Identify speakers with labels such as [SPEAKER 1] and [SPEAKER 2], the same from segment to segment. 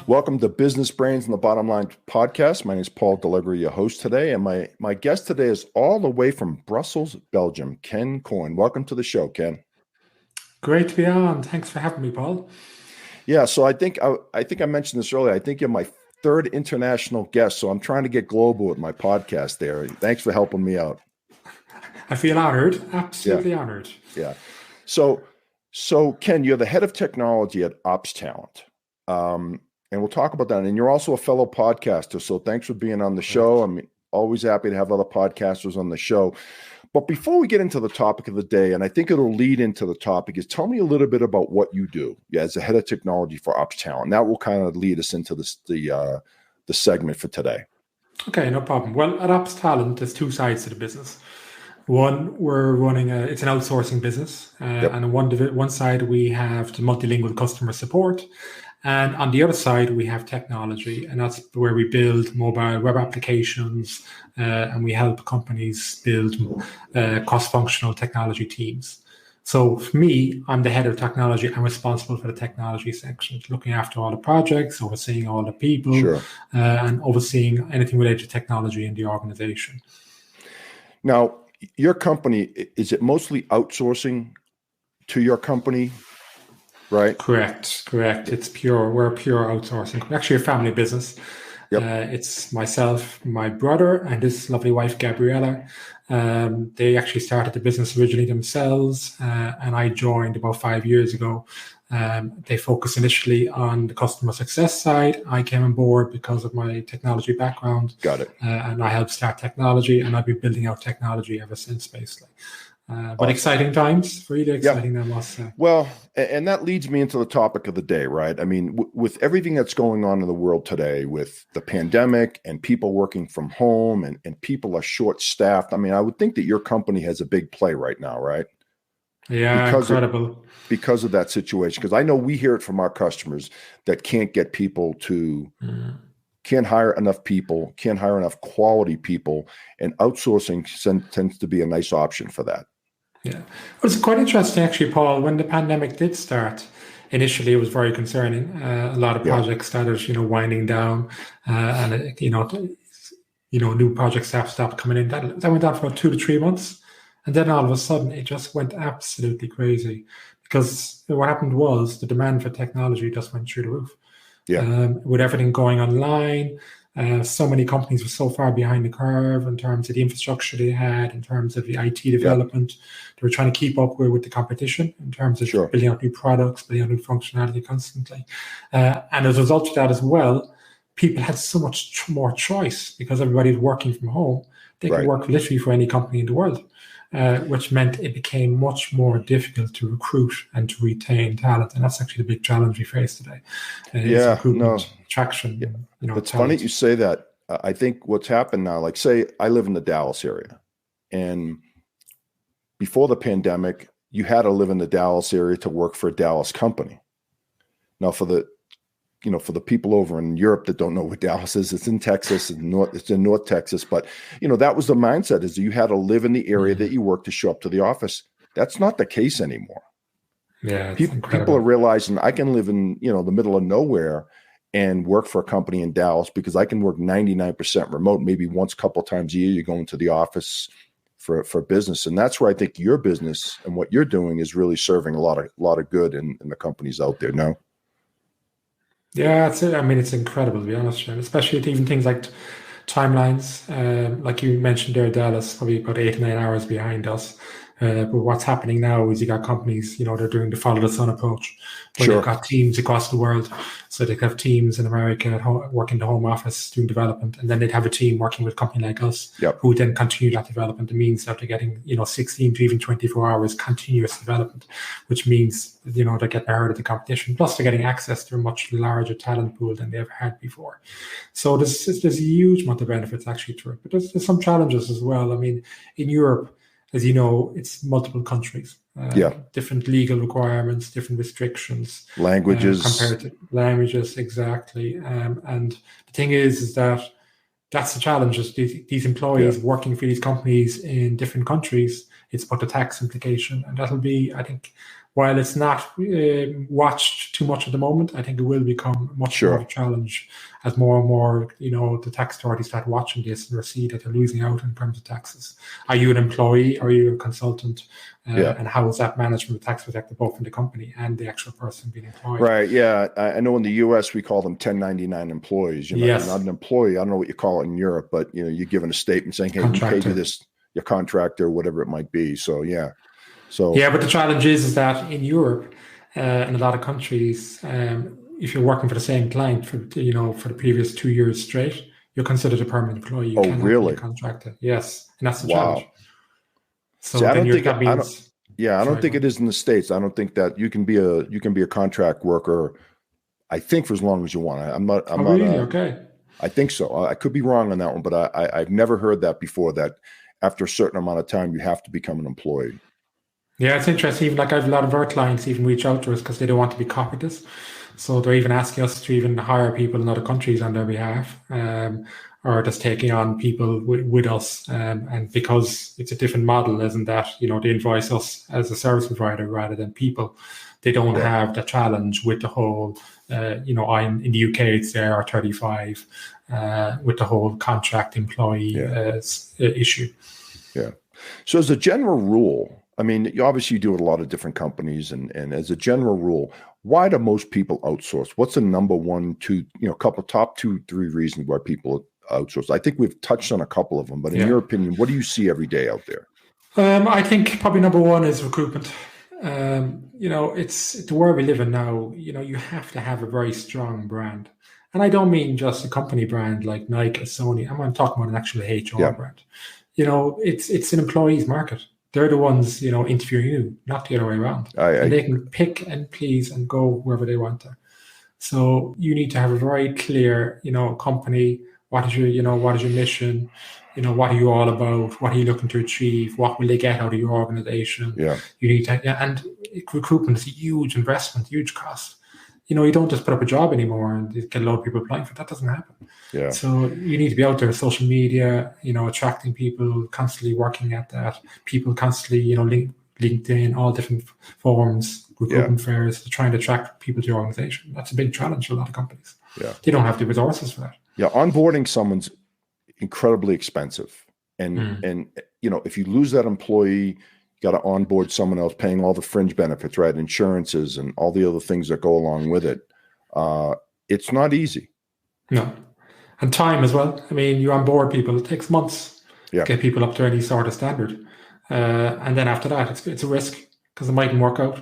[SPEAKER 1] Welcome to Business Brains and the Bottom Line podcast. My name is Paul Delegre, your host today, and my guest today is all the way from Brussels, Belgium, Ken Coyne. Welcome to the show, Ken.
[SPEAKER 2] Great to be on. Thanks for having me, Paul.
[SPEAKER 1] Yeah, so I think I mentioned this earlier. I think you're my third international guest, so I'm trying to get global with my podcast there. Thanks for helping me out.
[SPEAKER 2] I feel honored, absolutely honored.
[SPEAKER 1] Yeah. So Ken, you're the head of technology at OpsTalent. And we'll talk about that. And you're also a fellow podcaster. So thanks for being on the show. I'm always happy to have other podcasters on the show. But before we get into the topic of the day, and I think it'll lead into the topic, is tell me a little bit about what you do as the head of technology for OpsTalent. That will kind of lead us into the segment for today.
[SPEAKER 2] Okay, no problem. Well, at OpsTalent, there's two sides to the business. One, we're running it's an outsourcing business. And on one side, we have the multilingual customer support. And on the other side, we have technology, and that's where we build mobile web applications, and we help companies build cross-functional technology teams. So for me, I'm the head of technology. I'm responsible for the technology section, looking after all the projects, overseeing all the people, and overseeing anything related to technology in the organization.
[SPEAKER 1] Now, your company, is it mostly outsourcing to your company? Right.
[SPEAKER 2] Correct. We're a pure outsourcing. We're actually a family business. It's myself, my brother, and his lovely wife, Gabriella. They actually started the business originally themselves, and I joined about 5 years ago. They focused initially on the customer success side. I came on board because of my technology background.
[SPEAKER 1] Got it.
[SPEAKER 2] And I helped start technology, and I've been building out technology ever since, basically. But exciting times, really exciting, I must say.
[SPEAKER 1] Well, and that leads me into the topic of the day, right? I mean, with everything that's going on in the world today, with the pandemic and people working from home and people are short-staffed, I mean, I would think that your company has a big play right now, right?
[SPEAKER 2] Yeah, incredible.
[SPEAKER 1] Because of that situation. Because I know we hear it from our customers that can't get people to... Can't hire enough people, can't hire enough quality people, and outsourcing tends to be a nice option for that.
[SPEAKER 2] Yeah. Well, it's quite interesting, actually, Paul. When the pandemic did start, initially it was very concerning. A lot of projects started, winding down, and new projects stopped coming in. That went on for about 2 to 3 months, and then all of a sudden it just went absolutely crazy, because what happened was the demand for technology just went through the roof. With everything going online, so many companies were so far behind the curve in terms of the infrastructure they had, in terms of the IT development. They were trying to keep up with the competition in terms of building out new products, building out new functionality constantly. And as a result of that as well, people had so much more choice because everybody's working from home. They could work literally for any company in the world. Which meant it became much more difficult to recruit and to retain talent. And that's actually the big challenge we face today. Traction.
[SPEAKER 1] Yeah. It's funny you say that. I think what's happened now, like say I live in the Dallas area, and before the pandemic, you had to live in the Dallas area to work for a Dallas company. Now for the people over in Europe that don't know what Dallas is, it's in Texas, it's in North Texas. But, that was the mindset, is you had to live in the area that you work to show up to the office. That's not the case anymore.
[SPEAKER 2] Yeah,
[SPEAKER 1] people are realizing I can live in, the middle of nowhere and work for a company in Dallas because I can work 99% remote. Maybe once a couple of times a year, you go into the office for business. And that's where I think your business and what you're doing is really serving a lot of good in the companies out there now.
[SPEAKER 2] Yeah, that's it. I mean, it's incredible, to be honest, especially even things like timelines. Like you mentioned there, Dallas, probably about 8 to 9 hours behind us. But what's happening now is you got companies, they're doing the follow the sun approach, where they've got teams across the world. So they have teams in America working the home office doing development, and then they'd have a team working with a company like us who would then continue that development. It means that they're getting, 16 to even 24 hours continuous development, which means, they're getting ahead of the competition. Plus they're getting access to a much larger talent pool than they ever had before. So there's a huge amount of benefits actually to it. But there's some challenges as well. I mean, in Europe, as you know, it's multiple countries, different legal requirements, different restrictions,
[SPEAKER 1] languages,
[SPEAKER 2] compared to languages, exactly. And the thing is that that's the challenge. Is these employees working for these companies in different countries. It's about the tax implication, and that'll be, I think, while it's not watched too much at the moment, I think it will become much more of a challenge as more and more, the tax authorities start watching this and see that they're losing out in terms of taxes. Are you an employee? Are you a consultant? And how is that managed from the tax perspective, both in the company and the actual person being employed?
[SPEAKER 1] Right. Yeah. I know in the U.S. we call them 1099 employees. You're not an employee. I don't know what you call it in Europe, but you're given a statement saying, "Hey, we paid you this, your contractor, whatever it might be." So yeah.
[SPEAKER 2] But the challenge is that in Europe, in a lot of countries, if you're working for the same client for the previous 2 years straight, you're considered a permanent employee. You cannot be a contractor. Yes, and that's the challenge. So
[SPEAKER 1] I don't think it is in the States. I don't think that you can be a contract worker, I think, for as long as you want. I'm not
[SPEAKER 2] okay.
[SPEAKER 1] I think so. I could be wrong on that one, but I've never heard that before, that after a certain amount of time you have to become an employee.
[SPEAKER 2] Yeah, it's interesting. Even like I have a lot of our clients even reach out to us because they don't want to be copied this. So they're even asking us to even hire people in other countries on their behalf, or just taking on people with us. And because it's a different model, isn't that, they invoice us as a service provider rather than people. They don't have the challenge with the whole, I'm in the UK, it's there, or 35, with the whole contract employee issue. Yeah.
[SPEAKER 1] So as a general rule, I mean, you obviously do it with a lot of different companies, and as a general rule, why do most people outsource? What's the number one, two, top 2, 3 reasons why people outsource? I think we've touched on a couple of them, but in your opinion, what do you see every day out there?
[SPEAKER 2] I think probably number one is recruitment. It's the world we live in now. You have to have a very strong brand, and I don't mean just a company brand like Nike, Sony. I'm talking about an actual HR brand. It's an employee's market. They're the ones, interviewing you, not the other way around. And they can pick and please and go wherever they want to. So you need to have a very clear, company. What is your mission? What are you all about? What are you looking to achieve? What will they get out of your organization?
[SPEAKER 1] Yeah.
[SPEAKER 2] You need to, and recruitment is a huge investment, huge cost. You don't just put up a job anymore and get a lot of people applying for it. That doesn't happen.
[SPEAKER 1] Yeah.
[SPEAKER 2] So you need to be out there, social media, attracting people, constantly working at that. People constantly, LinkedIn, all different forums, recruitment fairs, trying to attract people to your organization. That's a big challenge for a lot of companies.
[SPEAKER 1] Yeah.
[SPEAKER 2] They don't have the resources for that.
[SPEAKER 1] Yeah. Onboarding someone's incredibly expensive. And if you lose that employee, got to onboard someone else, paying all the fringe benefits, right? Insurances and all the other things that go along with it. It's not easy.
[SPEAKER 2] No. And time as well. I mean, you onboard people, it takes months to get people up to any sort of standard. And then after that, it's a risk because it mightn't work out.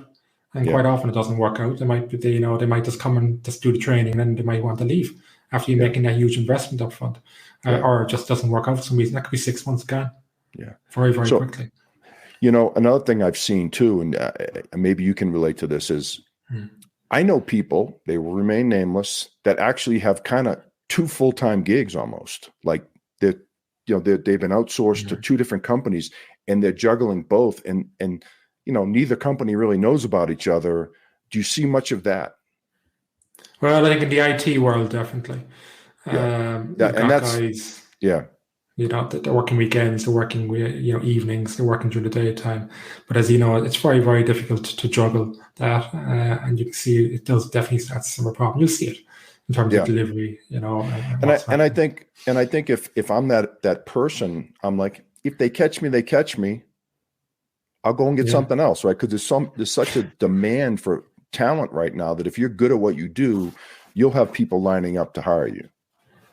[SPEAKER 2] And quite often it doesn't work out. They might just come and just do the training and then they might want to leave after you're making that huge investment up front. Or it just doesn't work out for some reason. That could be 6 months gone.
[SPEAKER 1] Yeah.
[SPEAKER 2] Very, very quickly.
[SPEAKER 1] Another thing I've seen too, and maybe you can relate to this, is I know people, they will remain nameless, that actually have kind of 2 full-time gigs almost. Like they've been outsourced to 2 different companies and they're juggling both. And neither company really knows about each other. Do you see much of that?
[SPEAKER 2] Well, I think in the IT world, definitely.
[SPEAKER 1] And that's
[SPEAKER 2] guys, they're working weekends, they're working evenings, they're working during the daytime. But as you know, it's very, very difficult to juggle that, and you can see it does definitely start some problem. You'll see it in terms of delivery, And
[SPEAKER 1] I think if I'm that person, I'm like, if they catch me, they catch me. I'll go and get something else, right? Because there's such a demand for talent right now that if you're good at what you do, you'll have people lining up to hire you.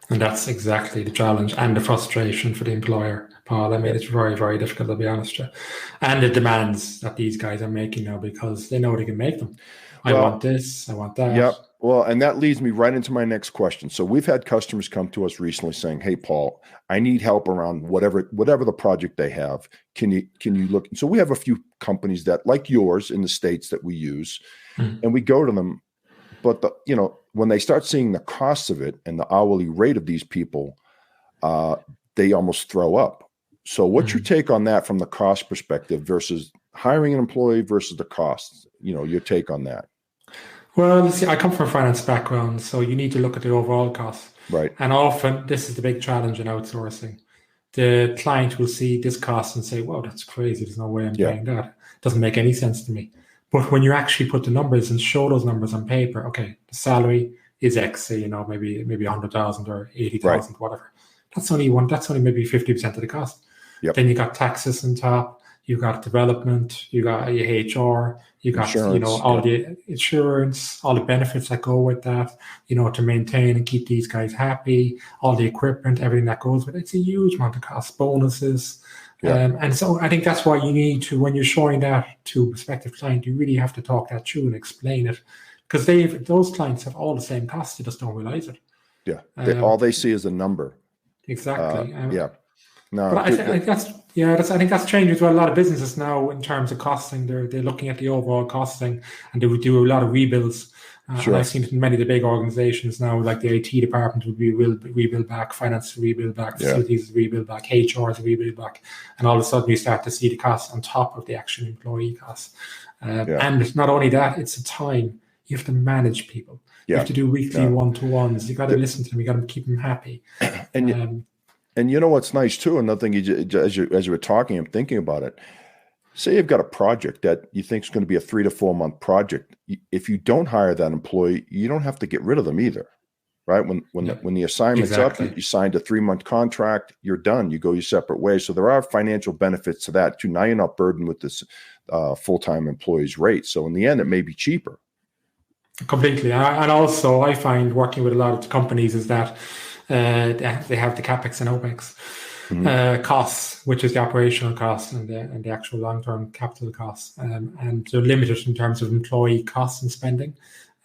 [SPEAKER 2] And that's exactly the challenge and the frustration for the employer, Paul. I mean, it's very, very difficult, to be honest with you. And the demands that these guys are making now because they know they can make them. I want this, I want that.
[SPEAKER 1] Yep. Well, and that leads me right into my next question. So we've had customers come to us recently saying, "Hey, Paul, I need help around whatever the project they have. Can you look?" So we have a few companies that, like yours, in the States that we use, and we go to them. But when they start seeing the costs of it and the hourly rate of these people, they almost throw up. So what's your take on that from the cost perspective versus hiring an employee versus the costs? Your take on that.
[SPEAKER 2] Well, see, I come from a finance background, so you need to look at the overall cost.
[SPEAKER 1] Right.
[SPEAKER 2] And often this is the big challenge in outsourcing. The client will see this cost and say, "Wow, that's crazy. There's no way I'm paying that. It doesn't make any sense to me." But when you actually put the numbers and show those numbers on paper, okay, the salary is X, say, maybe 100,000 or 80,000,
[SPEAKER 1] Right.
[SPEAKER 2] whatever. That's only maybe 50% of the cost.
[SPEAKER 1] Yep.
[SPEAKER 2] Then you got taxes on top, you got development, you got your HR, you got
[SPEAKER 1] Insurance,
[SPEAKER 2] all the insurance, all the benefits that go with that, to maintain and keep these guys happy, all the equipment, everything that goes with it. It's a huge amount of cost, bonuses.
[SPEAKER 1] Yeah.
[SPEAKER 2] And so I think that's why you need to, when you're showing that to a prospective client, you really have to talk that through and explain it, because those clients have all the same costs, they just don't realize it.
[SPEAKER 1] Yeah. All they see is a number.
[SPEAKER 2] Exactly.
[SPEAKER 1] Yeah. No,
[SPEAKER 2] but I think that's changed as well. A lot of businesses now, in terms of costing, they're looking at the overall costing, and they would do a lot of rebuilds.
[SPEAKER 1] Sure.
[SPEAKER 2] And I've seen it in many of the big organizations now, like the IT department would rebuild back, finance rebuild back, facilities rebuild back, HR rebuild back, and all of a sudden you start to see the costs on top of the actual employee costs. And not only that, it's a time you have to manage people. You have to do weekly one-to-ones. You got to listen to them. You got to keep them happy.
[SPEAKER 1] And you know what's nice too, another thing, as you were talking, I'm thinking about it. Say you've got a project that you think is going to be a 3 to 4 month project. If you don't hire that employee, you don't have to get rid of them either, right? When the assignment's up, you signed a 3-month contract, you're done. You go your separate ways. So there are financial benefits to that too. Now you're not burdened with this full-time employee's rate. So in the end, it may be cheaper.
[SPEAKER 2] Completely. And also, I find working with a lot of companies is that they have the capex and opex costs, which is the operational costs and the actual long-term capital costs, and they're limited in terms of employee costs and spending.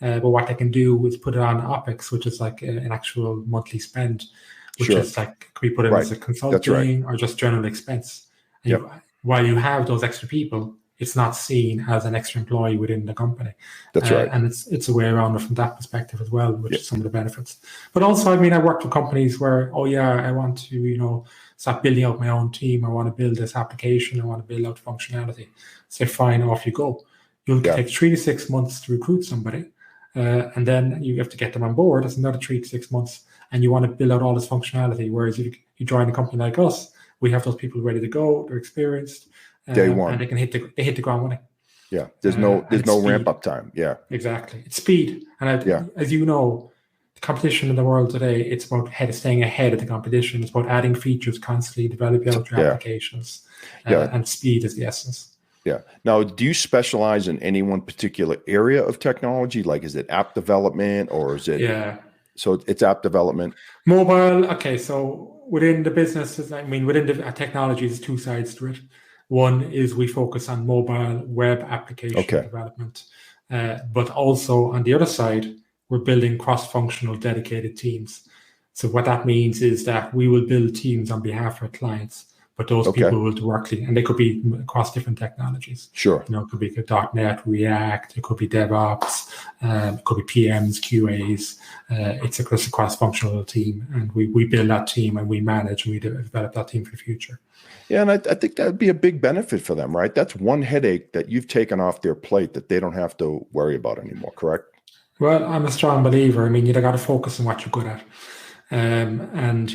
[SPEAKER 2] But what they can do is put it on opex, which is like an actual monthly spend, which is like, can we put it as a consulting or just general expense? And while you have those extra people, it's not seen as an extra employee within the company.
[SPEAKER 1] That's right.
[SPEAKER 2] And it's a way around it from that perspective as well, which is some of the benefits. But also, I worked with companies where, I want to, start building out my own team. I want to build this application. I want to build out functionality. Say, fine, off you go. You'll take 3 to 6 months to recruit somebody. And then you have to get them on board. That's another 3 to 6 months. And you want to build out all this functionality. Whereas if you join a company like us, we have those people ready to go. They're experienced.
[SPEAKER 1] Day one,
[SPEAKER 2] and they can hit the ground running.
[SPEAKER 1] Yeah, there's no ramp up time. Yeah,
[SPEAKER 2] exactly. It's speed, and as you know, the competition in the world today, it's about staying ahead of the competition. It's about adding features constantly, developing out your applications, and speed is the essence.
[SPEAKER 1] Yeah. Now, do you specialize in any one particular area of technology? Like, is it app development or is it?
[SPEAKER 2] Yeah.
[SPEAKER 1] So it's app development.
[SPEAKER 2] Mobile. Okay. So within the businesses, within the technology, there's two sides to it. One is we focus on mobile web application development, but also on the other side, we're building cross-functional dedicated teams. So what that means is that we will build teams on behalf of our clients, but those people will directly, and they could be across different technologies.
[SPEAKER 1] Sure.
[SPEAKER 2] It could be .NET, React, it could be DevOps, it could be PMs, QAs. It's a cross-functional team, and we build that team and we manage and we develop that team for the future.
[SPEAKER 1] Yeah, and I think that would be a big benefit for them, right? That's one headache that you've taken off their plate that they don't have to worry about anymore, correct?
[SPEAKER 2] Well, I'm a strong believer. You've got to focus on what you're good at. And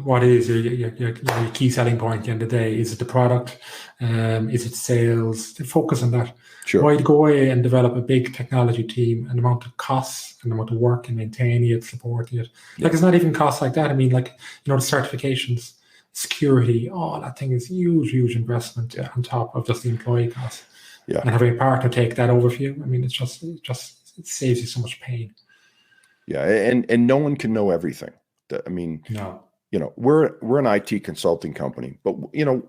[SPEAKER 2] what is your key selling point at the end of the day? Is it the product? Is it sales? Focus on that.
[SPEAKER 1] Sure.
[SPEAKER 2] Why go away and develop a big technology team and the amount of costs and the amount of work in maintaining it, supporting it? Like, it's not even costs like that. The certifications, security, that thing is huge investment on top of just the employee costs.
[SPEAKER 1] Yeah.
[SPEAKER 2] And having a partner take that over for you, it saves you so much pain.
[SPEAKER 1] Yeah, and no one can know everything.
[SPEAKER 2] No.
[SPEAKER 1] We're an IT consulting company, but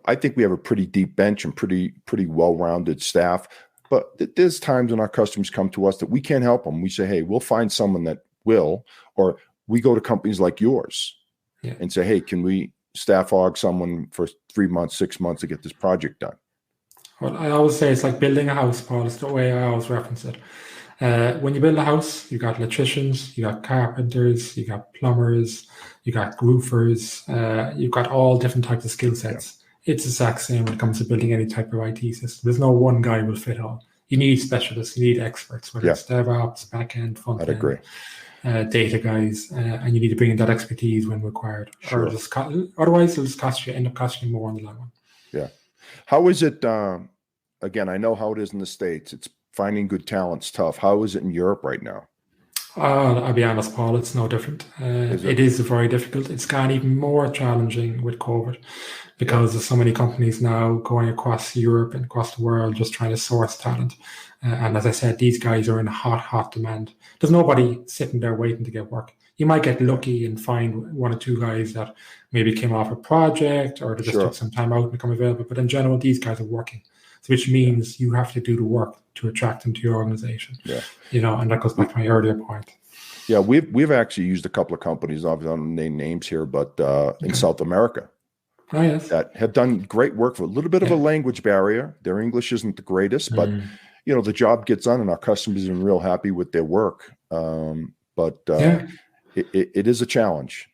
[SPEAKER 1] I think we have a pretty deep bench and pretty well-rounded staff. But there's times when our customers come to us that we can't help them. We say, hey, we'll find someone that will, or we go to companies like yours and say, hey, can we staff aug someone for 3 months, 6 months to get this project done?
[SPEAKER 2] Well, I always say it's like building a house, Paul. It's the way I always reference it. When you build a house, you got electricians, you got carpenters, you got plumbers, you got roofers, you've got all different types of skill sets. Yeah. It's the exact same when it comes to building any type of IT system. There's no one guy will fit all. You need specialists, you need experts, whether it's DevOps, backend, frontend.
[SPEAKER 1] I'd agree.
[SPEAKER 2] Data guys, and you need to bring in that expertise when required.
[SPEAKER 1] Sure.
[SPEAKER 2] Or otherwise, it'll just end up costing you more in the long run.
[SPEAKER 1] Yeah. How is it? Again, I know how it is in the States. It's finding good talent's tough. How is it in Europe right now?
[SPEAKER 2] I'll be honest, Paul, it's no different. It is very difficult. It's gotten even more challenging with COVID because there's so many companies now going across Europe and across the world just trying to source talent. And as I said, these guys are in hot demand. There's nobody sitting there waiting to get work. You might get lucky and find one or two guys that maybe came off a project or they just took some time out and become available. But in general, these guys are working, which means you have to do the work to attract them to your organization.
[SPEAKER 1] Yeah.
[SPEAKER 2] And that goes back to my earlier point.
[SPEAKER 1] Yeah, we've actually used a couple of companies, obviously I don't name names here, but in South America that have done great work for a little bit of a language barrier. Their English isn't the greatest, but the job gets done and our customers are real happy with their work. It is a challenge.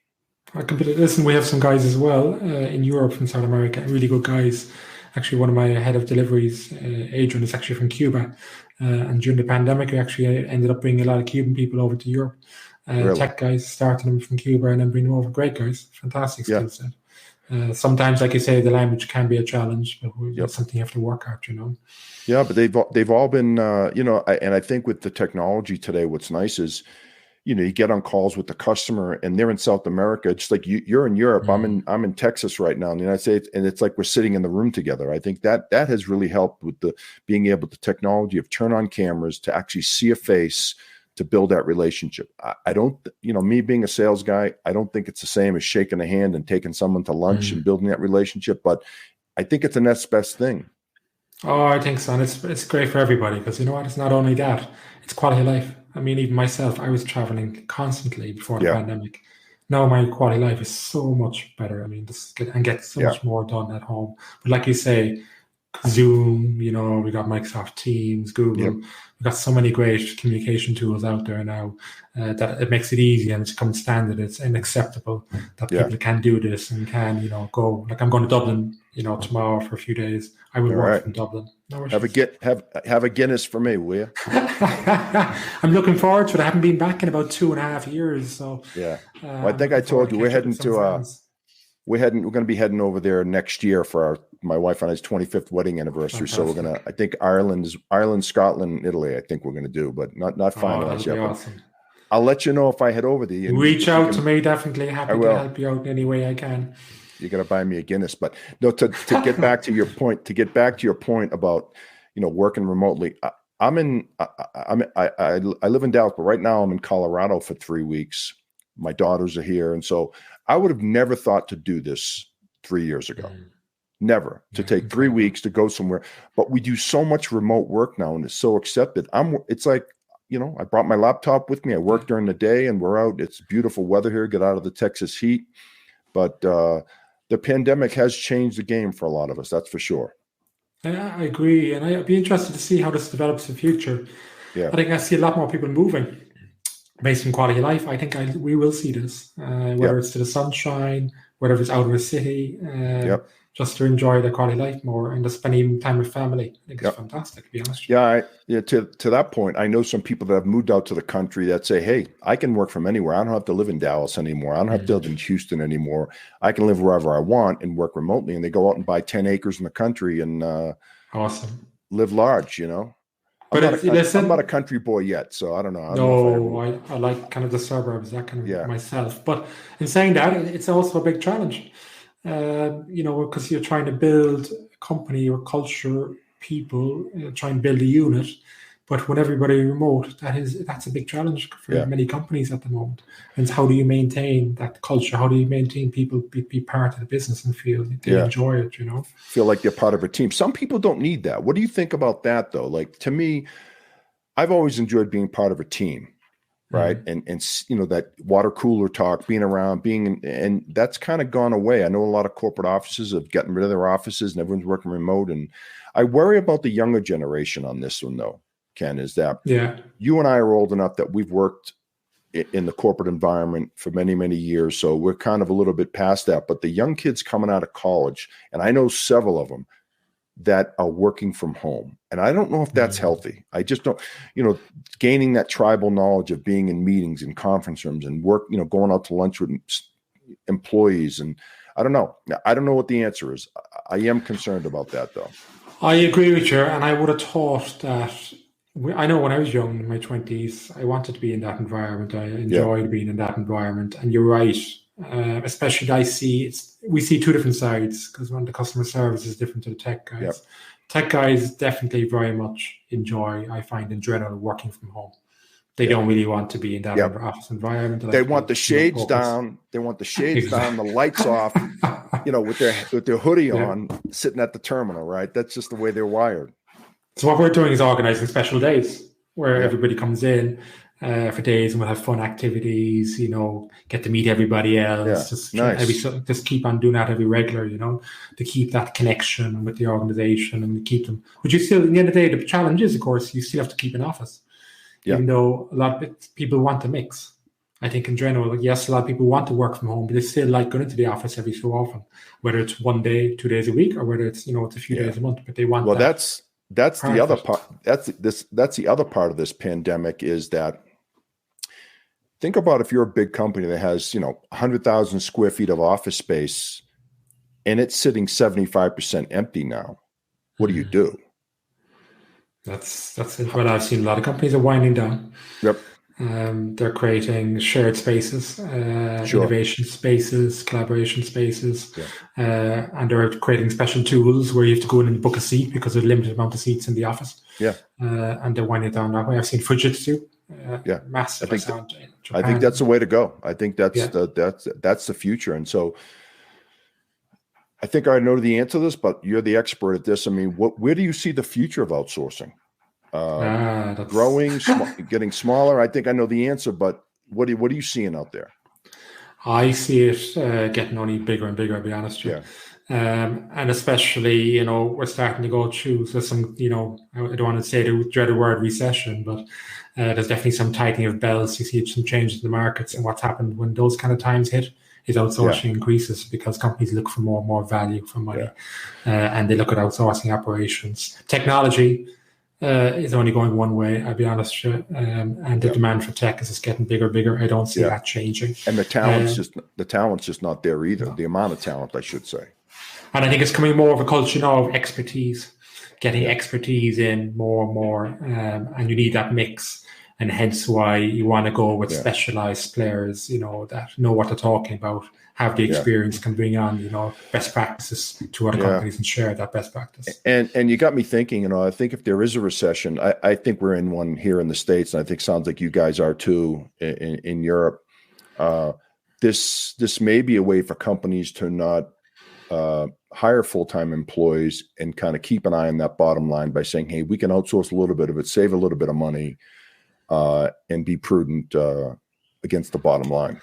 [SPEAKER 2] I completely listen. We have some guys as well in Europe from South America, really good guys. Actually, one of my head of deliveries, Adrian, is actually from Cuba. And during the pandemic, we actually ended up bringing a lot of Cuban people over to Europe. Really? Tech guys, starting them from Cuba and then bringing them over. Great guys, fantastic skill set. Sometimes, like you say, the language can be a challenge, but it's something you have to work out,
[SPEAKER 1] Yeah, but they've all been, and I think with the technology today, what's nice is, you get on calls with the customer and they're in South America. Just like you're in Europe. I'm in Texas right now in the United States. And it's like we're sitting in the room together. I think that has really helped with the being able to technology of turn on cameras to actually see a face to build that relationship. I don't, me being a sales guy, I don't think it's the same as shaking a hand and taking someone to lunch and building that relationship. But I think it's the next best thing.
[SPEAKER 2] Oh, I think so. And it's great for everybody because you know what? It's not only that, it's quality of life. I mean, even myself, I was traveling constantly before the pandemic. Now my quality of life is so much better. I mean, get so much more done at home. But like you say, Zoom, we got Microsoft Teams, Google. We've got so many great communication tools out there now that it makes it easy and it's become standard. It's unacceptable that people can do this and can, go. Like I'm going to Dublin, tomorrow for a few days. I will work from Dublin. No
[SPEAKER 1] have a Guinness for me, will you?
[SPEAKER 2] I'm looking forward to it. I haven't been back in about 2.5 years. So
[SPEAKER 1] well, I think I told you we're heading to we're going to be heading over there next year for my wife and I's 25th wedding anniversary. Fantastic. So we're going to, I think Ireland, Scotland, Italy, I think we're going to do, but not finalized yet. Awesome. I'll let you know if I head over there.
[SPEAKER 2] Reach out to me, definitely. Happy to help you out in any way I can.
[SPEAKER 1] You got to buy me a Guinness, but no, to get back to your point, about, working remotely. I live in Dallas, but right now I'm in Colorado for 3 weeks. My daughters are here. And so I would have never thought to do this 3 years ago. Never to take 3 weeks to go somewhere. But we do so much remote work now and it's so accepted. It's like, I brought my laptop with me. I work during the day and we're out. It's beautiful weather here. Get out of the Texas heat. But the pandemic has changed the game for a lot of us. That's for sure.
[SPEAKER 2] Yeah, I agree. And I'd be interested to see how this develops in the future. Yeah. I think I see a lot more people moving based on quality of life. I think we will see this, whether it's to the sunshine, whether it's out of the city, just to enjoy the quality of life more and to spend even time with family. I think it's fantastic, to be honest.
[SPEAKER 1] To that point, I know some people that have moved out to the country that say, hey, I can work from anywhere. I don't have to live in Dallas anymore. I don't have to live in Houston anymore. I can live wherever I want and work remotely. And they go out and buy 10 acres in the country and
[SPEAKER 2] awesome.
[SPEAKER 1] Live large,
[SPEAKER 2] But
[SPEAKER 1] I'm not a country boy yet, so I don't know.
[SPEAKER 2] I like kind of the suburbs, that kind of myself. But in saying that, it's also a big challenge, because you're trying to build a company or culture, people, try and build a unit. But when everybody remote, that's a big challenge for many companies at the moment. And how do you maintain that culture? How do you maintain people be part of the business and feel they enjoy it,
[SPEAKER 1] Feel like they're part of a team. Some people don't need that. What do you think about that, though? Like, to me, I've always enjoyed being part of a team, right? And that water cooler talk, being around, and that's kind of gone away. I know a lot of corporate offices have gotten rid of their offices and everyone's working remote. And I worry about the younger generation on this one, though. Ken, is that you and I are old enough that we've worked in the corporate environment for many, many years. So we're kind of a little bit past that. But the young kids coming out of college, and I know several of them that are working from home. And I don't know if that's healthy. I just don't, gaining that tribal knowledge of being in meetings and conference rooms and work, going out to lunch with employees. And I don't know. I don't know what the answer is. I am concerned about that, though.
[SPEAKER 2] I agree with you. And I would have thought that I know when I was young in my 20s, I wanted to be in that environment. I
[SPEAKER 1] Yeah,
[SPEAKER 2] enjoyed being in that environment. And you're right. Especially we see two different sides because when the customer service is different to the tech
[SPEAKER 1] yeah,
[SPEAKER 2] guys. Tech guys definitely very much enjoy, I find in general, working from home. They
[SPEAKER 1] yeah,
[SPEAKER 2] don't really want to be in that
[SPEAKER 1] yeah.
[SPEAKER 2] office environment. They
[SPEAKER 1] They
[SPEAKER 2] like to
[SPEAKER 1] want
[SPEAKER 2] be,
[SPEAKER 1] the shades
[SPEAKER 2] focused.
[SPEAKER 1] down. They want the shades down, the
[SPEAKER 2] Exactly.
[SPEAKER 1] lights off, with their hoodie
[SPEAKER 2] Yeah.
[SPEAKER 1] on, sitting at the terminal, right? That's just the way they're wired.
[SPEAKER 2] So what we're doing is organizing special days where
[SPEAKER 1] Yeah.
[SPEAKER 2] everybody comes in for days and we'll have fun activities, get to meet everybody
[SPEAKER 1] Yeah.
[SPEAKER 2] else, just
[SPEAKER 1] Nice.
[SPEAKER 2] just keep on doing that every regular, to keep that connection with the organization and keep them. But you still, at the end of the day, the challenge is, of course, you still have to keep an office,
[SPEAKER 1] Yeah.
[SPEAKER 2] even though a lot of people want to mix. I think in general, yes, a lot of people want to work from home, but they still like going into the office every so often, whether it's 1 day, 2 days a week, or whether it's, it's a few
[SPEAKER 1] Yeah.
[SPEAKER 2] days a month, but they want
[SPEAKER 1] Well,
[SPEAKER 2] that.
[SPEAKER 1] that's the other part. That's the other part of this pandemic is that think about if you're a big company that has, 100,000 square feet of office space and it's sitting 75% empty now. What do you do?
[SPEAKER 2] That's it. Well, I've seen a lot of companies are winding down.
[SPEAKER 1] Yep.
[SPEAKER 2] They're creating shared spaces,
[SPEAKER 1] Sure.
[SPEAKER 2] innovation spaces, collaboration spaces,
[SPEAKER 1] Yeah.
[SPEAKER 2] and they're creating special tools where you have to go in and book a seat because there's a limited amount of seats in the office.
[SPEAKER 1] Yeah.
[SPEAKER 2] And they're winding down that way. I've seen Fujitsu,
[SPEAKER 1] Yeah.
[SPEAKER 2] massive.
[SPEAKER 1] I think that's the way to go. I think that's the future. And so I think I know the answer to this, but you're the expert at this. I mean, where do you see the future of outsourcing? Growing, getting smaller. I think I know the answer, but what are you seeing out there?
[SPEAKER 2] I see it getting only bigger and bigger, to be honest with you. And especially, we're starting to go through some, I don't want to say the dreaded word recession, but there's definitely some tightening of belts. You see some changes in the markets, and what's happened when those kind of times hit is outsourcing increases because companies look for more and more value for money, and they look at outsourcing operations. Technology is only going one way, I'll be honest with you, and the demand for tech is just getting bigger and bigger. I don't see that changing.
[SPEAKER 1] And the talent's just not there either. No. The amount of talent, I should say.
[SPEAKER 2] And I think it's coming more of a culture now of expertise, getting expertise in more and more, and you need that mix. And hence why you want to go with specialized players, that know what they're talking about, have the experience, can bring on, best practices to other companies and share that best practice.
[SPEAKER 1] And you got me thinking, I think if there is a recession, I think we're in one here in the States, and I think sounds like you guys are too in Europe. This may be a way for companies to not hire full-time employees and kind of keep an eye on that bottom line by saying, hey, we can outsource a little bit of it, save a little bit of money, and be prudent against the bottom line.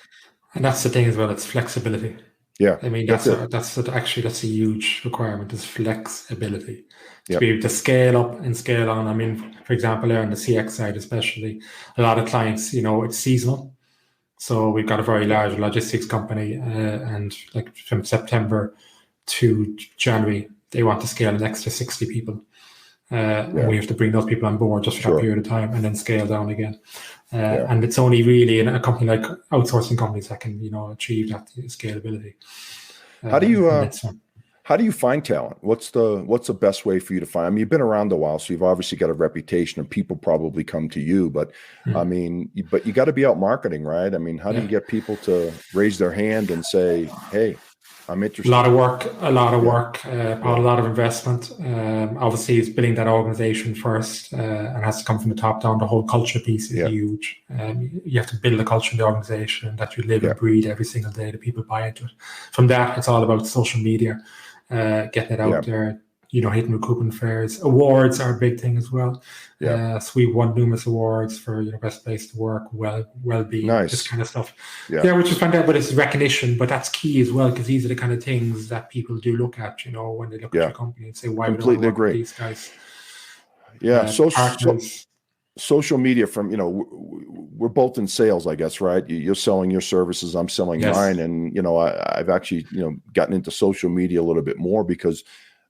[SPEAKER 2] And that's the thing as well. It's flexibility.
[SPEAKER 1] Yeah.
[SPEAKER 2] I mean, that's a huge requirement is flexibility to be able to scale up and scale on. I mean, for example, there on the CX side, especially a lot of clients, it's seasonal. So we've got a very large logistics company, and like from September to January, they want to scale an extra 60 people. And we have to bring those people on board just for that period of time and then scale down again. And it's only really in a company like outsourcing companies that can, achieve that scalability.
[SPEAKER 1] How do you find talent? What's the best way for you to find? I mean, you've been around a while, so you've obviously got a reputation, and people probably come to you. But I mean, but you got to be out marketing, right? I mean, how do you get people to raise their hand and say, "Hey, I'm interested"?
[SPEAKER 2] A lot of work, a lot of investment. Obviously, it's building that organization first, and has to come from the top down. The whole culture piece is huge. You have to build a culture in the organization that you live and breathe every single day. The people buy into it. From that, it's all about social media, getting it out there. Hitting recruitment fairs. Awards are a big thing as well. So we won numerous awards for best place to work, well-being, this kind of stuff. Which is fantastic, but it's recognition. But that's key as well because these are the kind of things that people do look at. When they look at your company and say, "Why would I work with these guys?"
[SPEAKER 1] Yeah, social media. From we're both in sales, I guess, right? You're selling your services, I'm selling mine, and I've actually gotten into social media a little bit more because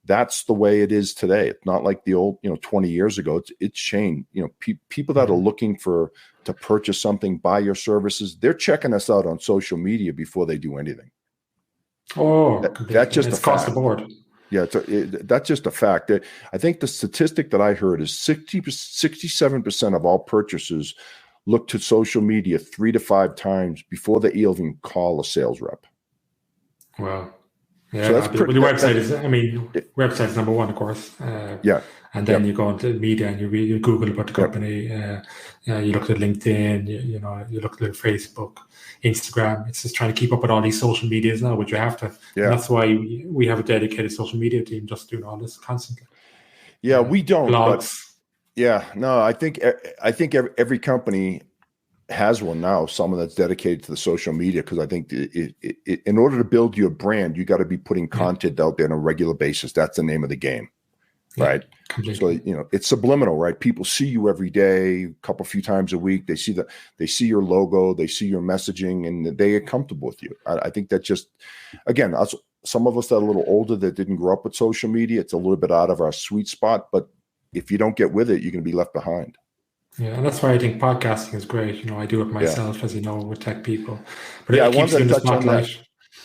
[SPEAKER 1] that's the way it is today. It's not like the old, 20 years ago. It's changed. People that are looking to purchase something, buy your services, they're checking us out on social media before they do anything.
[SPEAKER 2] Oh,
[SPEAKER 1] that's just
[SPEAKER 2] it's across the board.
[SPEAKER 1] Yeah, that's just a fact. I think the statistic that I heard is 67% of all purchasers look to social media 3 to 5 times before they even call a sales rep.
[SPEAKER 2] Wow.
[SPEAKER 1] So
[SPEAKER 2] Yeah,
[SPEAKER 1] that's
[SPEAKER 2] the website is, website's number one, of course.
[SPEAKER 1] Yeah.
[SPEAKER 2] And then you go into media and you Google about the company. You look at LinkedIn, you look at Facebook, Instagram. It's just trying to keep up with all these social medias now, but you have to. Yeah. And that's why we have a dedicated social media team just doing all this constantly.
[SPEAKER 1] Yeah, we don't.
[SPEAKER 2] Blogs.
[SPEAKER 1] But no, I think every company has one now, someone that's dedicated to the social media, because I think in order to build your brand, you got to be putting content out there on a regular basis. That's the name of the game, right? Completely. So it's subliminal, right? People see you every day, a few times a week. They see your logo, they see your messaging, and they get comfortable with you. I think that just, again, some of us that are a little older that didn't grow up with social media, it's a little bit out of our sweet spot. But if you don't get with it, you're going to be left behind.
[SPEAKER 2] Yeah, and that's why I think podcasting is great. I do it myself, as you know, with tech people. But
[SPEAKER 1] I wanted to touch on that.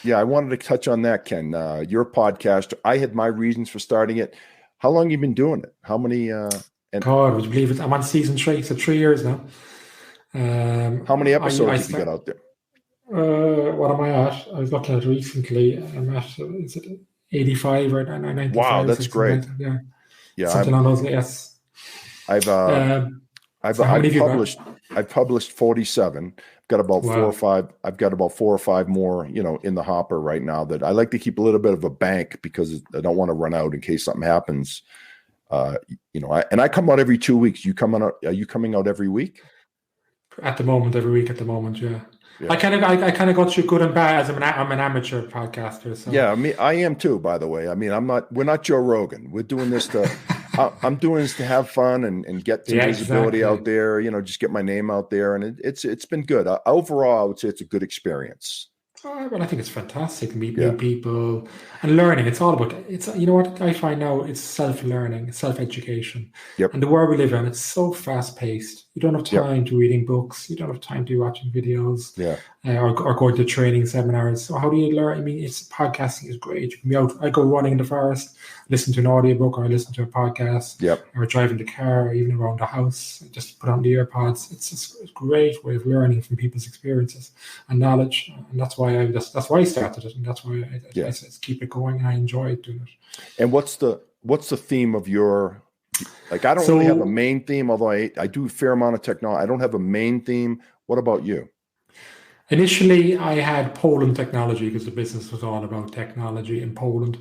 [SPEAKER 1] Yeah, I wanted to touch on that, Ken. Your podcast. I had my reasons for starting it. How long have you been doing it? How many?
[SPEAKER 2] God, would you believe it? I'm on season 3, so 3 years now.
[SPEAKER 1] How many episodes have you got out there?
[SPEAKER 2] What am I at? I was looking at it recently. I'm at, is it 85 or 95?
[SPEAKER 1] Wow, that's great.
[SPEAKER 2] Yeah, something on those. Yes.
[SPEAKER 1] I've published 47. I've got about 4 or 5. I've got about 4 or 5 more, in the hopper right now, that I like to keep a little bit of a bank, because I don't want to run out in case something happens. I come out every 2 weeks. Are you coming out every week?
[SPEAKER 2] At the moment, every week. Yeah. I kind of got you good and bad, as I'm an amateur podcaster. So.
[SPEAKER 1] Yeah, I am too, by the way. We're not Joe Rogan. We're doing this to I'm doing this to have fun and get some visibility out there, just get my name out there. And it's been good. Overall, I would say it's a good experience.
[SPEAKER 2] Well, I think it's fantastic to meet new people and learning. It's all about, what I find now, it's self-learning, self-education.
[SPEAKER 1] Yep.
[SPEAKER 2] And the world we live in, it's so fast-paced. You don't have time to reading books. You don't have time to watching videos or going to training seminars. So how do you learn? Podcasting is great. You can be out. I go running in the forest, listen to an audiobook, or listen to a podcast, or drive in the car, or even around the house, just put on the AirPods. It's just a great way of learning from people's experiences and knowledge. And that's why I started it, and that's why I said keep it going. And I enjoy doing it.
[SPEAKER 1] And what's the theme of your? I don't really have a main theme, although I do a fair amount of technology. I don't have a main theme. What about you?
[SPEAKER 2] Initially, I had Poland technology, because the business was all about technology in Poland.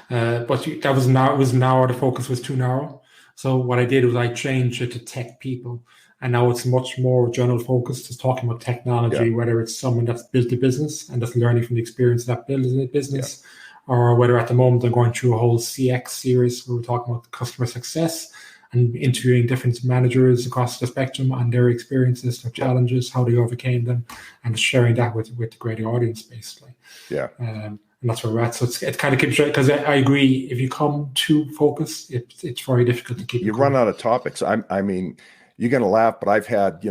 [SPEAKER 2] But that was narrow. The focus was too narrow. So what I did was I changed it to tech people. And now it's much more general focused, just talking about technology, whether it's someone that's built a business and that's learning from the experience of that building a business, or whether at the moment I'm going through a whole CX series where we're talking about customer success and interviewing different managers across the spectrum and their experiences, their challenges, how they overcame them, and sharing that with the greater audience, basically.
[SPEAKER 1] Yeah.
[SPEAKER 2] And that's where we're at. So it kind of keeps, because I agree, if you come too focused, it's very difficult to keep.
[SPEAKER 1] You run out of topics. You're going to laugh, but I've had,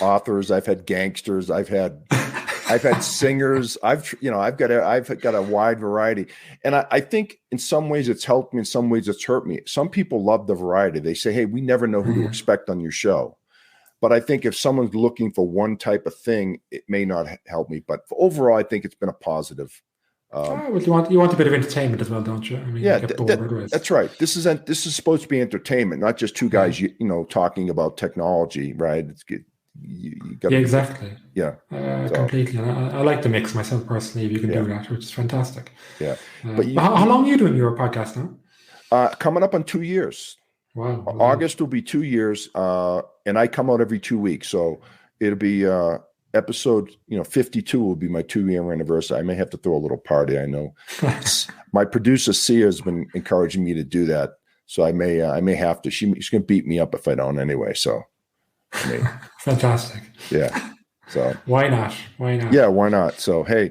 [SPEAKER 1] authors, I've had gangsters, I've had singers, I've got a wide variety. And I think in some ways it's helped me, in some ways it's hurt me. Some people love the variety. They say, hey, we never know who to expect on your show. But I think if someone's looking for one type of thing, it may not help me. But overall, I think it's been a positive.
[SPEAKER 2] Well, you want a bit of entertainment as well, don't you?
[SPEAKER 1] That's right. This is supposed to be entertainment, not just two guys, talking about technology, right? It's good. You got
[SPEAKER 2] exactly.
[SPEAKER 1] Yeah,
[SPEAKER 2] completely. And I like the mix myself personally. If you can do that, which is fantastic.
[SPEAKER 1] Yeah.
[SPEAKER 2] But how long are you doing your podcast now?
[SPEAKER 1] Coming up on 2 years.
[SPEAKER 2] Wow.
[SPEAKER 1] August will be 2 years, and I come out every 2 weeks, so it'll be. Episode 52 will be my 2-year anniversary. I may have to throw a little party. I know my producer Sia has been encouraging me to do that, so I may have to. She's going to beat me up if I don't anyway. So,
[SPEAKER 2] fantastic.
[SPEAKER 1] Yeah. So
[SPEAKER 2] why not?
[SPEAKER 1] Yeah, why not? So hey,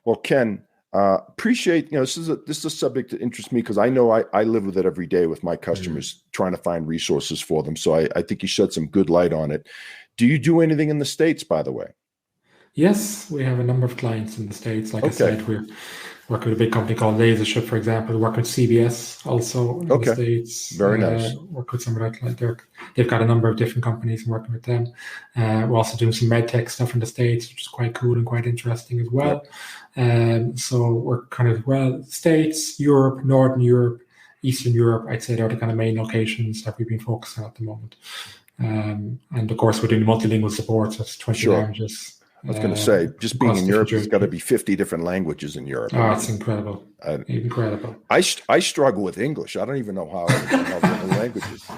[SPEAKER 1] well, Ken, appreciate. This is a subject that interests me, because I know I live with it every day with my customers, trying to find resources for them. So I think you shed some good light on it. Do you do anything in the States, by the way?
[SPEAKER 2] Yes, we have a number of clients in the States. Like I said, Work with a big company called Lasership, for example. Work with CBS also in the States.
[SPEAKER 1] Very nice.
[SPEAKER 2] Work with some of that. They've got a number of different companies and working with them. We're also doing some medtech stuff in the States, which is quite cool and quite interesting as well. So we're kind of, States, Europe, Northern Europe, Eastern Europe, I'd say they're the kind of main locations that we've been focusing on at the moment. And of course, we're doing multilingual support, so it's 20 languages.
[SPEAKER 1] I was going to say, just being in Europe, there's got to be 50 different languages in Europe.
[SPEAKER 2] Oh, it's incredible. Incredible.
[SPEAKER 1] I struggle with English. I don't even know how I know the languages.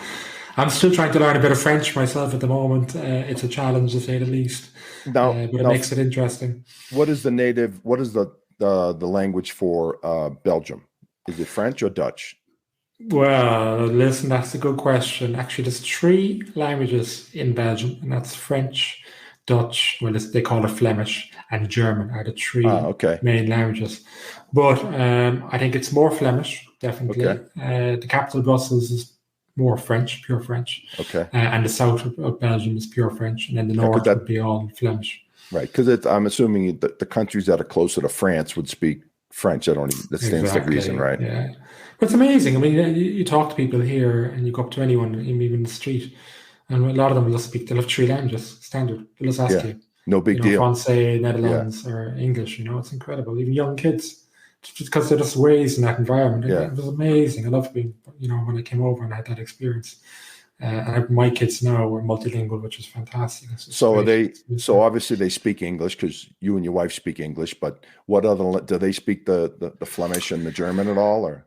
[SPEAKER 2] I'm still trying to learn a bit of French myself at the moment. It's a challenge, to say the least. But it makes it interesting.
[SPEAKER 1] What is the language for Belgium? Is it French or Dutch?
[SPEAKER 2] Well, listen, that's a good question. Actually, there's 3 languages in Belgium, and that's French, Dutch, they call it Flemish, and German are the 3 main languages. But I think it's more Flemish, definitely. The capital, Brussels, is more French, pure French. And the south of Belgium is pure French, and then the north would be all Flemish.
[SPEAKER 1] Right, because I'm assuming that the countries that are closer to France would speak French. That stands to reason, right?
[SPEAKER 2] Yeah. But it's amazing. I mean, you talk to people here, and you go up to anyone, even in the street, and a lot of them will speak. They'll have 3 languages, standard. They'll just ask you.
[SPEAKER 1] No big deal.
[SPEAKER 2] Francais, Netherlands, or English. It's incredible. Even young kids, just because they're just raised in that environment. It was amazing. I loved being, when I came over and I had that experience. And my kids now are multilingual, which is fantastic.
[SPEAKER 1] So obviously they speak English because you and your wife speak English, but what other, do they speak the Flemish and the German at all, or?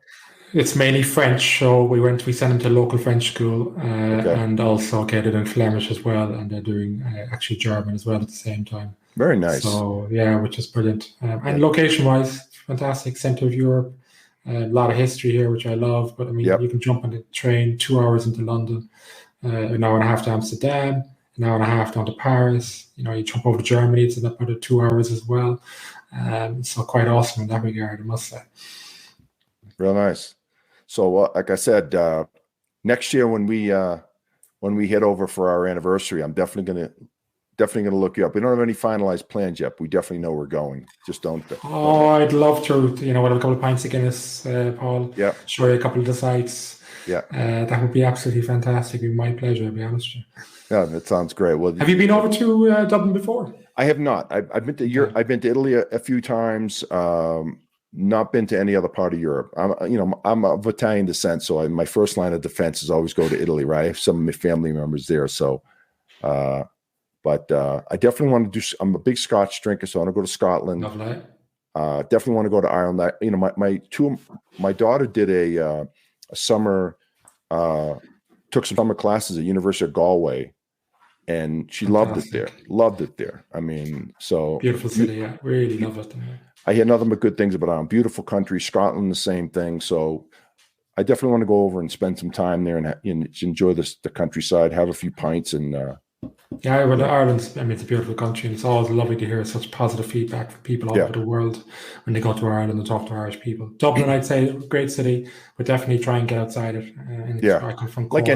[SPEAKER 2] It's mainly French, so we sent them to a local French school, and also they're doing Flemish as well, and they're doing actually German as well at the same time.
[SPEAKER 1] Very nice.
[SPEAKER 2] So which is brilliant. And location-wise, fantastic, centre of Europe. A lot of history here, which I love. But I mean, you can jump on the train 2 hours into London, an hour and a half to Amsterdam, an hour and a half down to Paris. You jump over to Germany, it's about 2 hours as well. So quite awesome in that regard, I must say.
[SPEAKER 1] Real nice. So, like I said, next year when we head over for our anniversary, I'm definitely gonna look you up. We don't have any finalized plans yet. But we definitely know we're going. Just don't.
[SPEAKER 2] I'd love to. With a couple of pints of Guinness, Paul.
[SPEAKER 1] Yeah.
[SPEAKER 2] Show you a couple of the sites.
[SPEAKER 1] Yeah.
[SPEAKER 2] That would be absolutely fantastic. It'd be my pleasure, to be honest with you.
[SPEAKER 1] Yeah, that sounds great. Well,
[SPEAKER 2] have you been over to Dublin before?
[SPEAKER 1] I have not. I've been to Europe. I've been to Italy a few times. Not been to any other part of Europe. I'm of Italian descent, so my first line of defense is always go to Italy, right? I have some of my family members there, so. But I definitely want to do. I'm a big Scotch drinker, so I want to go to Scotland.
[SPEAKER 2] Lovely.
[SPEAKER 1] Definitely want to go to Ireland. My daughter did a summer, took some summer classes at University of Galway, and she loved it there. Loved it there. I mean, so
[SPEAKER 2] beautiful city. Yeah, really love it.
[SPEAKER 1] I hear nothing but good things about it. Beautiful country. Scotland, the same thing. So I definitely want to go over and spend some time there and enjoy the countryside, have a few pints, and.
[SPEAKER 2] Ireland, I mean, it's a beautiful country, and it's always lovely to hear such positive feedback from people all over the world when they go to Ireland and talk to Irish people. Dublin, I'd say, great city, but definitely try and get outside it. I come from Cork,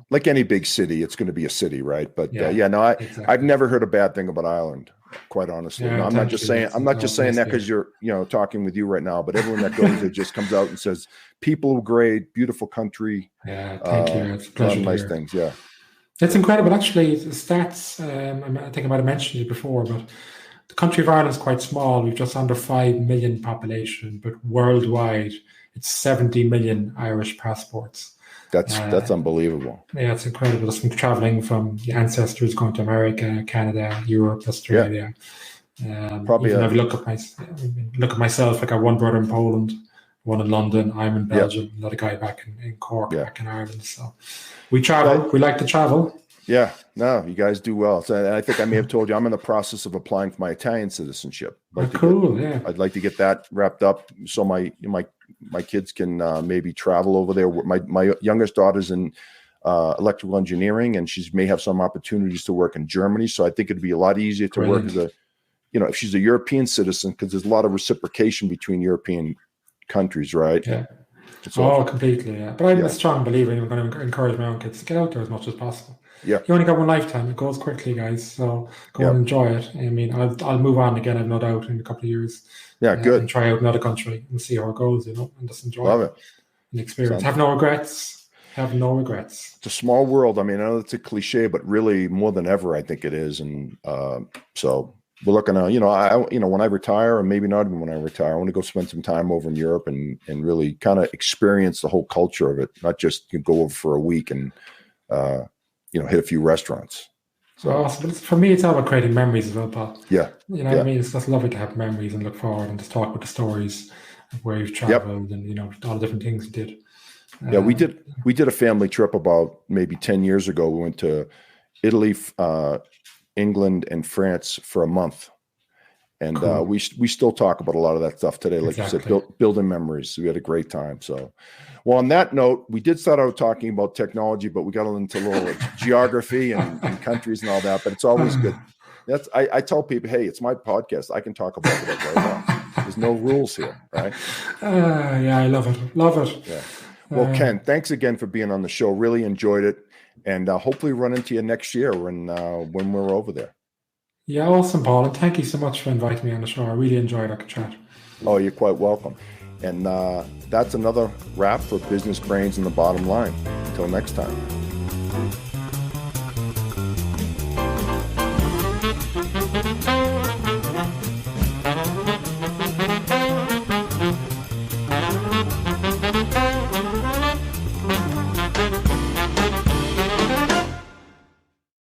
[SPEAKER 1] like any big city, it's going to be a city, right? But
[SPEAKER 2] exactly.
[SPEAKER 1] I've never heard a bad thing about Ireland, quite honestly.
[SPEAKER 2] Yeah,
[SPEAKER 1] I'm not just saying that because you're talking with you right now, but everyone that goes there just comes out and says people are great, beautiful country.
[SPEAKER 2] Yeah, thank you. It's a pleasure.
[SPEAKER 1] Nice things, yeah.
[SPEAKER 2] It's incredible, actually. The stats, I think I might have mentioned it before, but the country of Ireland is quite small. We've just under 5 million population, but worldwide, it's 70 million Irish passports.
[SPEAKER 1] That's unbelievable.
[SPEAKER 2] Yeah, it's incredible. It's from traveling from the ancestors going to America, Canada, Europe, Australia.
[SPEAKER 1] Probably.
[SPEAKER 2] If you look at myself, I got one brother in Poland, one in London, I'm in Belgium, another guy back in Cork, back in Ireland. So we travel. We like to travel.
[SPEAKER 1] Yeah, no, you guys do well. So I think I may have told you I'm in the process of applying for my Italian citizenship.
[SPEAKER 2] Cool. I'd
[SPEAKER 1] like to get that wrapped up so my kids can maybe travel over there. My youngest daughter's in electrical engineering, and she may have some opportunities to work in Germany. So I think it'd be a lot easier to work as if she's a European citizen, because there's a lot of reciprocation between European countries, right?
[SPEAKER 2] Yeah.
[SPEAKER 1] It's
[SPEAKER 2] Oh,
[SPEAKER 1] awful.
[SPEAKER 2] completely, yeah. But I'm a
[SPEAKER 1] Yeah.
[SPEAKER 2] strong believer, I'm going to encourage my own kids to get out there as much as possible.
[SPEAKER 1] Yeah.
[SPEAKER 2] You only got one lifetime. It goes quickly, guys. So go
[SPEAKER 1] Yeah.
[SPEAKER 2] and enjoy it. I mean, I'll move on again, I've no doubt, in a couple of years,
[SPEAKER 1] Yeah.
[SPEAKER 2] and
[SPEAKER 1] Good.
[SPEAKER 2] try out another country and see how it goes, and just enjoy
[SPEAKER 1] Love
[SPEAKER 2] it
[SPEAKER 1] it.
[SPEAKER 2] and experience.
[SPEAKER 1] Sounds,
[SPEAKER 2] Have no regrets. Have no regrets.
[SPEAKER 1] it's a small world. I mean, I know it's a cliche, but really more than ever, I think it is. And so we're looking to, when I retire, and maybe not even when I retire, I want to go spend some time over in Europe and really kind of experience the whole culture of it, not just go over for a week and, hit a few restaurants. So,
[SPEAKER 2] Awesome. But for me, it's all about creating memories as well, Paul.
[SPEAKER 1] yeah.
[SPEAKER 2] You know what I mean? It's just lovely to have memories and look forward and just talk about the stories of where you've
[SPEAKER 1] Yep.
[SPEAKER 2] traveled and, all the different things you did.
[SPEAKER 1] Yeah, we did a family trip about maybe 10 years ago. We went to Italy, England, and France for a month. And
[SPEAKER 2] Cool.
[SPEAKER 1] we still talk about a lot of that stuff today. Like
[SPEAKER 2] Exactly.
[SPEAKER 1] you said, building memories. We had a great time. So, well, on that note, we did start out talking about technology, but we got into a little geography and countries and all that. But it's always good. I tell people, hey, it's my podcast. I can talk about whatever I want. There's no rules here, right?
[SPEAKER 2] Yeah, I love it. Love it.
[SPEAKER 1] Yeah. Well, Ken, thanks again for being on the show. Really enjoyed it, and hopefully run into you next year when we're over there.
[SPEAKER 2] Yeah, awesome, Paul. And thank you so much for inviting me on the show. I really enjoyed our chat.
[SPEAKER 1] Oh, you're quite welcome. And that's another wrap for Business Brains and the Bottom Line. Until next time.